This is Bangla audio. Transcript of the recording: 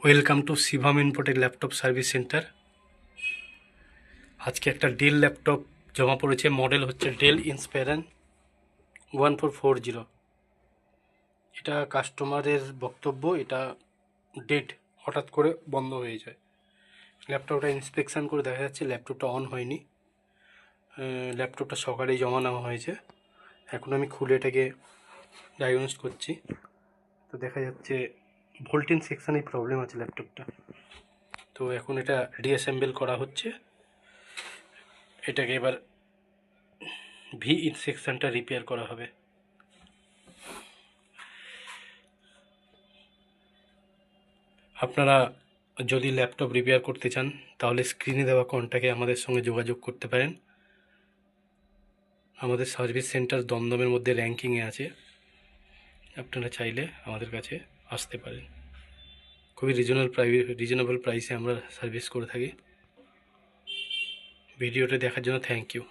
Welcome to Shivam imported laptop service centre. আজকে একটা ডেল ল্যাপটপ জমা পড়েছে। মডেল হচ্ছে ডেল ইন্সপাইরন 1440। এটা কাস্টমারের বক্তব্য, এটা ডেড, হঠাৎ করে বন্ধ হয়ে যায়। ল্যাপটপটা ইন্সপেকশান করে দেখা যাচ্ছে ল্যাপটপটা অন হয়নি। ল্যাপটপটা সকালেই জমা নেওয়া হয়েছে। এখন আমি খুলে এটাকে ডায়াগনোস করছি। তো দেখা যাচ্ছে ভোল্টেজ সেকশানে প্রবলেম আছে ল্যাপটপটা। তো এখন এটা রিঅ্যাসেম্বল করা হচ্ছে। এটাকে এবার ভি ইন সেকশনটা রিপেয়ার করা হবে। আপনারা যদি ল্যাপটপ রিপেয়ার করতে চান তাহলে স্ক্রিনে দেওয়া কন্ট্যাক্টে আমাদের সঙ্গে যোগাযোগ করতে পারেন। আমাদের সার্ভিস সেন্টার দমদমের মধ্যে র্যাঙ্কিংয়ে আছে। আপনারা চাইলে আমাদের কাছে আসতে পারেন। খুবই রিজনেবল প্রাইসে আমরা সার্ভিস করে থাকি। ভিডিওটা দেখার জন্য থ্যাংক ইউ।